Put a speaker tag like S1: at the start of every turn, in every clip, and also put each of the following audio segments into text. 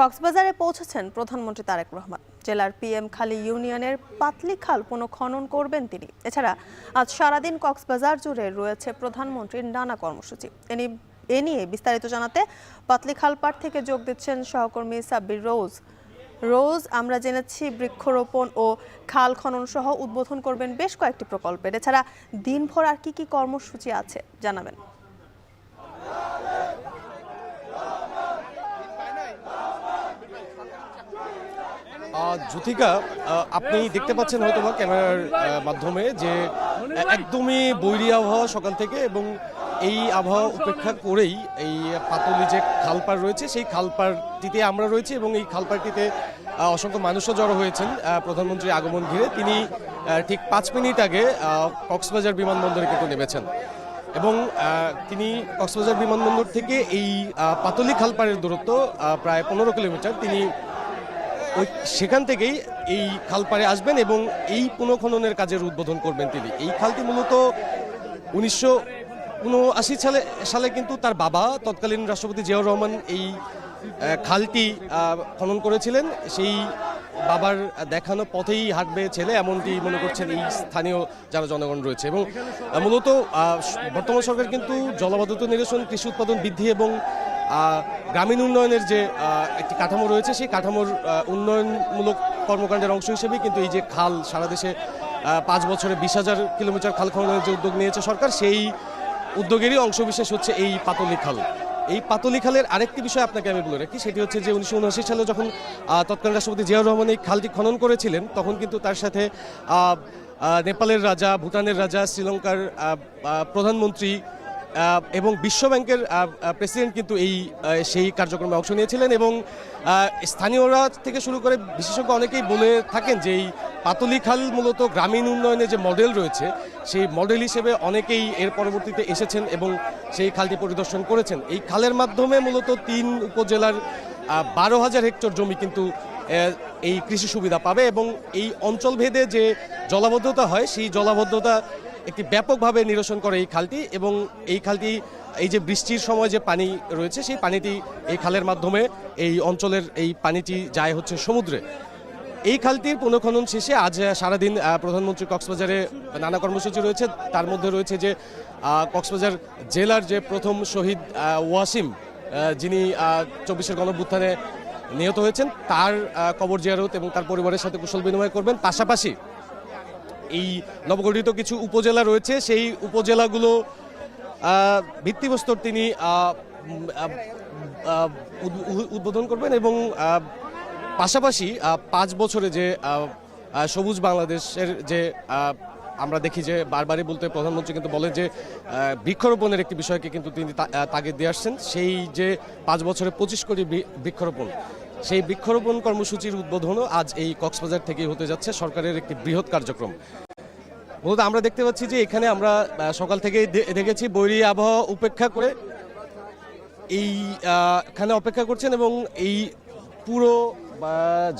S1: কক্সবাজারে পৌঁছেছেন প্রধানমন্ত্রী তারেক রহমান। জেলার পিএম খালি ইউনিয়নের পাতলি খাল পুনঃখনন করবেন তিনি। এছাড়া আজ সারাদিন কক্সবাজার জুড়ে রয়েছে প্রধানমন্ত্রীর নানা কর্মসূচি। এ নিয়ে বিস্তারিত জানাতে পাতলি খাল পাড় থেকে যোগ দিচ্ছেন সহকর্মী সাব্বির রোজ। আমরা জেনেছি বৃক্ষরোপণ ও খাল খনন সহ উদ্বোধন করবেন বেশ কয়েকটি প্রকল্পের। এছাড়া দিনভর আর কি কর্মসূচি আছে জানাবেন।
S2: জ্যোতিকা, আপনি দেখতে পাচ্ছেন হয়তো বা ক্যামেরার মাধ্যমে যে একদমই বৈরী আবহাওয়া সকাল থেকে, এবং এই আবহাওয়া উপেক্ষা করেই এই পাতলি যে খালপাড় রয়েছে সেই খালপাড়টিতে আমরা রয়েছি, এবং এই খালপাড়টিতে অসংখ্য মানুষও জড়ো হয়েছেন প্রধানমন্ত্রীর আগমন ঘিরে। তিনি ঠিক 5 মিনিট আগে কক্সবাজার বিমানবন্দরে কিন্তু নেমেছেন, এবং তিনি কক্সবাজার বিমানবন্দর থেকে এই পাতলি খালপাড়ের দূরত্ব প্রায় 15 কিলোমিটার। তিনি সেখান থেকেই এই খালপাড়ে আসবেন এবং এই পুনঃখননের কাজের উদ্বোধন করবেন তিনি। এই খালটি মূলত 1979 সালে কিন্তু তার বাবা তৎকালীন রাষ্ট্রপতি জিয়াউর রহমান এই খালটি খনন করেছিলেন। সেই বাবার দেখানো পথেই হাঁটবে ছেলে, এমনটি মনে করছেন এই স্থানীয় যারা জনগণ রয়েছে। এবং মূলত বর্তমান সরকার কিন্তু জলাবদ্ধতা নিরসন, কৃষি উৎপাদন বৃদ্ধি এবং গ্রামীণ উন্নয়নের যে একটি কাঠামো রয়েছে সেই কাঠামোর উন্নয়নমূলক কর্মকাণ্ডের অংশ হিসেবে কিন্তু এই যে খাল সারা দেশে 5 বছরে 20,000 কিলোমিটার খাল খননের যে উদ্যোগ নিয়েছে সরকার, সেই উদ্যোগেরই অংশবিশেষ হচ্ছে এই পাতলি খাল। এই পাতলি খালের আরেকটি বিষয় আপনাকে আমি বলে রাখি, সেটি হচ্ছে যে 1979 সালে যখন তৎকালীন রাষ্ট্রপতি জিয়াউর রহমান এই খালটি খনন করেছিলেন, তখন কিন্তু তার সাথে নেপালের রাজা, ভুটানের রাজা, শ্রীলঙ্কার প্রধানমন্ত্রী এবং বিশ্বব্যাংকের প্রেসিডেন্ট কিন্তু সেই কার্যক্রমে অংশ নিয়েছিলেন। এবং স্থানীয়রা থেকে শুরু করে বিশেষজ্ঞ অনেকেই বলে থাকেন যে এই পাতলি খাল মূলত গ্রামীণ উন্নয়নের যে মডেল রয়েছে সেই মডেল হিসেবে অনেকেই এর পরবর্তীতে এসেছেন এবং সেই খালটি পরিদর্শন করেছেন। এই খালের মাধ্যমে মূলত 3 উপজেলার 12,000 হেক্টর জমি কিন্তু এই কৃষি সুবিধা পাবে, এবং এই অঞ্চল ভেদে যে জলাবদ্ধতা হয় সেই জলাবদ্ধতা একটি ব্যাপকভাবে নিরসন করে এই খালটি। এবং এই খালটি এই যে বৃষ্টির সময় যে পানি রয়েছে সেই পানিটি এই খালের মাধ্যমে এই অঞ্চলের এই পানিটি যায় হচ্ছে সমুদ্রে। এই খালটির পুনঃখনন শেষে আজ সারাদিন প্রধানমন্ত্রী কক্সবাজারে নানা কর্মসূচি রয়েছে। তার মধ্যে রয়েছে যে কক্সবাজার জেলার যে প্রথম শহীদ ওয়াসিম, যিনি 24-এর গণঅভ্যুত্থানে নিহত হয়েছেন, তার কবর জিয়ারত এবং তার পরিবারের সাথে কুশল বিনিময় করবেন। পাশাপাশি এই নবগঠিত কিছু উপজেলা রয়েছে, সেই উপজেলাগুলো ভিত্তিপ্রস্তর তিনি উদ্বোধন করবেন। এবং পাশাপাশি 5 বছরে যে সবুজ বাংলাদেশের যে আমরা দেখি যে বারবারই বলতে প্রধানমন্ত্রী কিন্তু বলেন যে বৃক্ষরোপণের একটি বিষয়কে কিন্তু তিনি তাগিদ দিয়ে আসছেন। সেই যে 5 বছরে 25 কোটি বৃক্ষরোপণ, সেই বৃক্ষরোপণ কর্মসূচির উদ্বোধনও আজ এই কক্সবাজার থেকেই হতে যাচ্ছে, সরকারের একটি বৃহৎ কার্যক্রম। মূলত আমরা দেখতে পাচ্ছি যে এখানে আমরা সকাল থেকেই দেখেছি বৈরী আবহাওয়া উপেক্ষা করে এখানে অপেক্ষা করছেন, এবং এই পুরো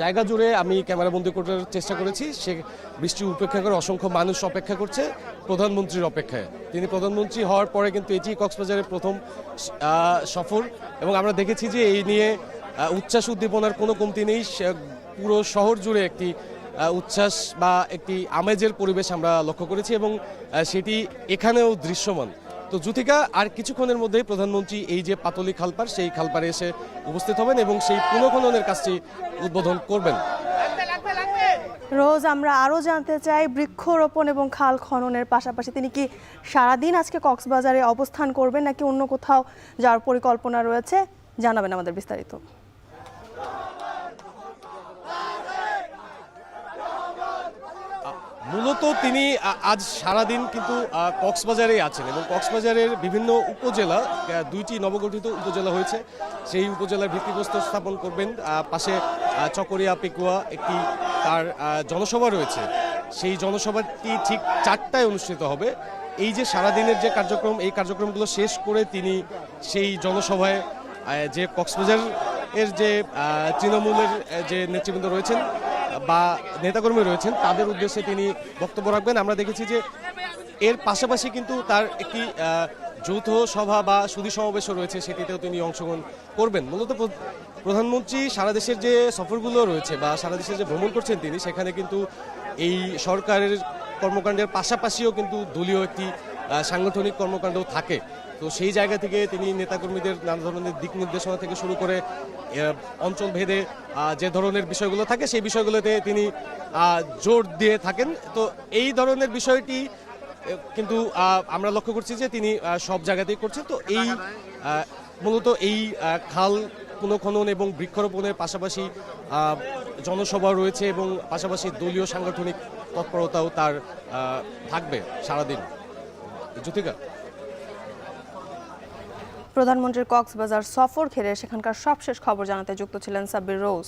S2: জায়গা জুড়ে আমি ক্যামেরাবন্দি করার চেষ্টা করেছি। সে বৃষ্টি উপেক্ষা করে অসংখ্য মানুষ অপেক্ষা করছে প্রধানমন্ত্রীর অপেক্ষায়। তিনি প্রধানমন্ত্রী হওয়ার পরে কিন্তু এটি কক্সবাজারের প্রথম সফর, এবং আমরা দেখেছি যে এই নিয়ে উচ্ছ্বাস উদ্দীপনার কোনো কমতি নেই। পুরো শহর জুড়ে একটি উচ্ছ্বাস বা একটি আমেজের পরিবেশ আমরা লক্ষ্য করেছি, এবং সেটি এখানেও দৃশ্যমান। তো জ্যোতিকা, আর কিছুক্ষণের মধ্যেই প্রধানমন্ত্রী এই যে পাতলি খালপাড় সেই খালপাড়ে এসে উপস্থিত হবেন এবং সেই পুনঃখননের কাজটি উদ্বোধন করবেন।
S1: রোজ, আমরা আরও জানতে চাই বৃক্ষরোপণ এবং খাল খননের পাশাপাশি তিনি কি সারাদিন আজকে কক্সবাজারে অবস্থান করবেন নাকি অন্য কোথাও যাওয়ার পরিকল্পনা রয়েছে, জানাবেন আমাদের বিস্তারিত।
S2: মূলত তিনি আজ সারাদিন কিন্তু কক্সবাজারেই আছেন, এবং কক্সবাজারের বিভিন্ন উপজেলা, 2টি নবগঠিত উপজেলা হয়েছে, সেই উপজেলার ভিত্তিপ্রস্তর স্থাপন করবেন। পাশে চকরিয়া, পেকুয়া একটি তার জনসভা রয়েছে, সেই জনসভাটি ঠিক 4টায় অনুষ্ঠিত হবে। এই যে সারাদিনের যে কার্যক্রম, এই কার্যক্রমগুলো শেষ করে তিনি সেই জনসভায় যে কক্সবাজার এর যে তৃণমূলের যে নেতৃবৃন্দ রয়েছেন বা নেতাকর্মী রয়েছেন তাদের উদ্দেশ্যে তিনি বক্তব্য রাখবেন। আমরা দেখেছি যে এর পাশাপাশি কিন্তু তার একটি যৌথ সভা বা সুধী সমাবেশও রয়েছে, সেটিতেও তিনি অংশগ্রহণ করবেন। মূলত প্রধানমন্ত্রী সারা দেশের যে সফরগুলো রয়েছে বা সারা দেশে যে ভ্রমণ করছেন তিনি, সেখানে কিন্তু এই সরকারের কর্মকাণ্ডের পাশাপাশিও কিন্তু দলীয় একটি সাংগঠনিক কর্মকাণ্ড থাকে। তো সেই জায়গা থেকে তিনি নেতাকর্মীদের নানা ধরনের দিক নির্দেশনা থেকে শুরু করে অঞ্চল ভেদে যে ধরনের বিষয়গুলো থাকে সেই বিষয়গুলোতে তিনি জোর দিয়ে থাকেন। তো এই ধরনের বিষয়টি কিন্তু আমরা লক্ষ্য করছি যে তিনি সব জায়গাতেই করছেন। তো এই মূলত এই খাল পুনঃখনন এবং বৃক্ষরোপণের পাশাপাশি জনসভা রয়েছে এবং পাশাপাশি দলীয় সাংগঠনিক তৎপরতাও তার থাকবে সারাদিন। জ্যোতিকা,
S1: প্রধানমন্ত্রীর কক্সবাজার সফর ঘিরে সেখানকার সবশেষ খবর জানাতে যুক্ত ছিলেন সাব্বির রোজ।